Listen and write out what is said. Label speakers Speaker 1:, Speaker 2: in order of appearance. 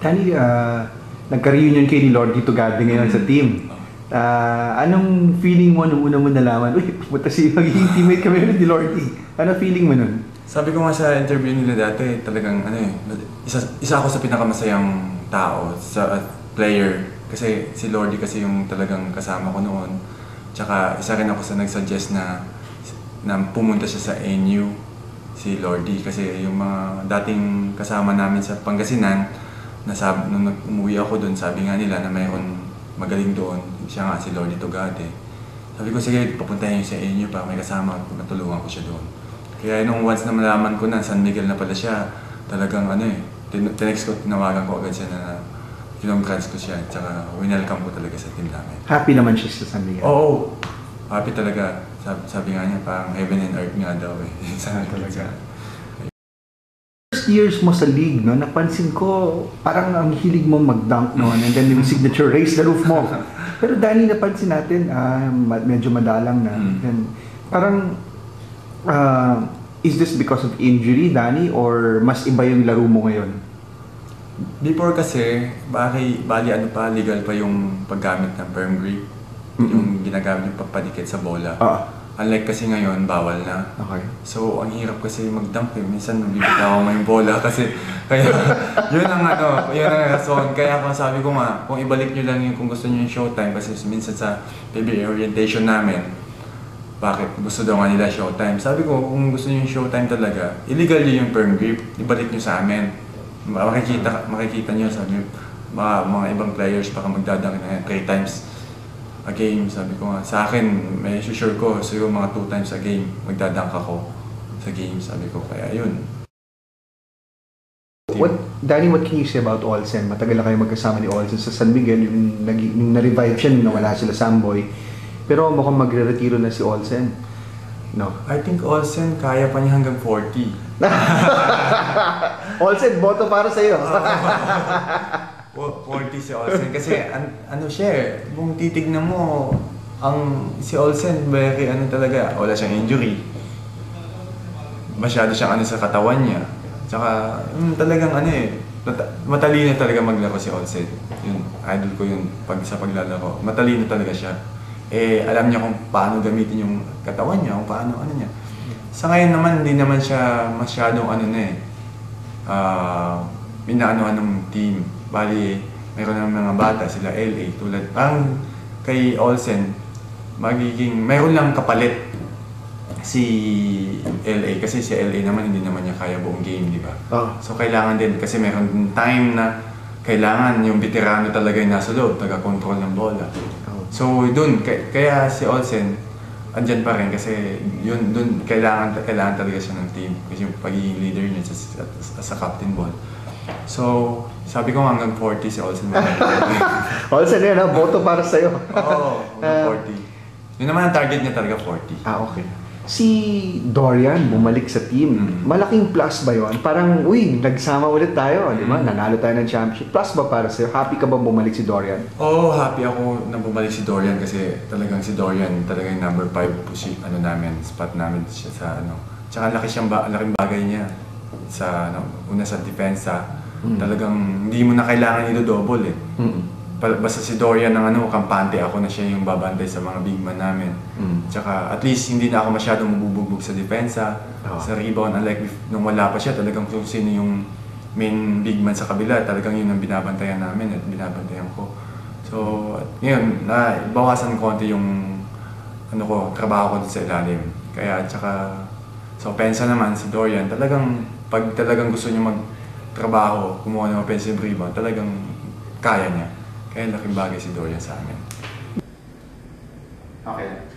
Speaker 1: Danny, nagka-reunion kayo ni Lord Tito Gade ngayon sa team. Anong feeling mo nung una mo nalaman, uy, pumunta magiging teammate kami ulit ni Lordy? Ano feeling mo nun?
Speaker 2: Sabi ko nga sa interview nila dati, talagang isa ako sa pinakamasayang tao, sa player. Kasi si Lordy kasi yung talagang kasama ko noon. Tsaka isa rin ako sa nag-suggest na pumunta siya sa NU, si Lordy. Kasi yung mga dating kasama namin sa Pangasinan, nung umuwi ako doon, sabi nga nila na mayroon magaling doon. Siya nga, si Lordy Togade. Sabi ko, sige, papuntahin niyo sa NU para may kasama at matulungan ko siya doon. Kaya nung once na malaman ko na San Miguel na pala siya, talagang tinext ko, tinawagan ko agad siya na kinongrats ko siya. Tsaka winelcome ko talaga sa team namin.
Speaker 1: Happy naman siya sa San Miguel?
Speaker 2: Oo, happy talaga. Sabi nga niya, parang heaven and earth nga daw eh. Sana talaga.
Speaker 1: First years mo sa league, no, napansin ko parang ang hilig mo mag-dunk noon and then yung signature raise the roof mo. Pero Danny, napansin natin, medyo madalang na. And parang, is this because of injury, Danny, or mas iba yung laro mo ngayon?
Speaker 2: Before kasi, legal pa yung paggamit ng firm grip. Yung ginagamit yung papadikit sa bola. Unlike kasi ngayon, bawal na.
Speaker 1: Okay.
Speaker 2: So, ang hirap kasi mag-dunk eh. Minsan, nagbibitaw mo yung bola kasi, kaya, yun ang rason. Kaya sabi ko nga, kung ibalik nyo lang yung kung gusto nyo yung showtime, kasi minsan sa PBA orientation namin, bakit gusto daw nga nila showtime. Sabi ko, kung gusto nyo yung showtime talaga, illegal yun yung firm grip, ibalik nyo sa amin. Makikita nyo, sabi, mga ibang players, baka magdadunk na 3 times a game. Sabi ko nga, sa akin, may sure ko, siguro mga 2 times a game, magdadunk ako sa game, sabi ko, kaya yun.
Speaker 1: Danny, what can you say about Olsen? Matagal na kayo magkasama ni Olsen sa San Miguel, yung na-revive siya nung nawala sila Samboy. Pero mukhang magre-retiro na si Olsen. No?
Speaker 2: I think Olsen, kaya pa niya hanggang 40.
Speaker 1: Olsen, boto para sa'yo.
Speaker 2: 40 si Olsen kasi siya eh, kung titignan mo si Olsen very talaga, wala siyang injury, masyado siyang sa katawan niya, tsaka talagang matalino talaga maglaro si Olsen. Yun, idol ko yun sa paglalaro, matalino talaga siya, alam niya kung paano gamitin yung katawan niya, kung paano niya. Sa ngayon naman hindi naman siya masyadong inaano ng team. Bali, mayroon ng mga bata, sila LA, tulad, parang kay Olsen, mayroon lang kapalit si LA, kasi si LA naman, hindi naman niya kaya buong game, di ba? So, kailangan din, kasi mayroon time na kailangan yung veterano talaga yung nasa loob, taga-control ng bola. So, dun, kaya si Olsen, andyan pa rin, kasi dun, kailangan talaga siya ng team, kasi yung pagiging leader niya sa captain ball. So, sabi ko hanggang 40 si Olsen.
Speaker 1: Olsen yun, boto para sa'yo.
Speaker 2: Oo, hanggang 40. Yun naman ang target niya talaga, 40.
Speaker 1: Okay. Si Dorian, bumalik sa team. Malaking plus ba yun? Parang, nagsama ulit tayo, di ba? Nanalo tayo ng championship. Plus ba para sa'yo? Happy ka ba bumalik si Dorian?
Speaker 2: Oo, happy ako na bumalik si Dorian kasi talagang si Dorian, talagang number 5 spot namin siya sa Tsaka laking bagay niya sa una sa depensa. Talagang hindi mo na kailangan i-double eh. Basta si Dorian ng kampante, ako na siya yung babantay sa mga big man namin. Tsaka at least hindi na ako masyadong mabubugbog sa depensa, sa rebound, unlike nung wala pa siya, talagang kung sino yung main big man sa kabila, talagang yun ang binabantayan namin at binabantayan ko. So, ngayon, bawasan konti yung trabaho ko sa ilalim. Kaya tsaka sa opensa naman, si Dorian, pag talagang gusto niya magtrabaho, kumuha ng offensive rebound, talagang kaya niya. Kaya laking bagay si Dorian sa amin.
Speaker 1: Okay.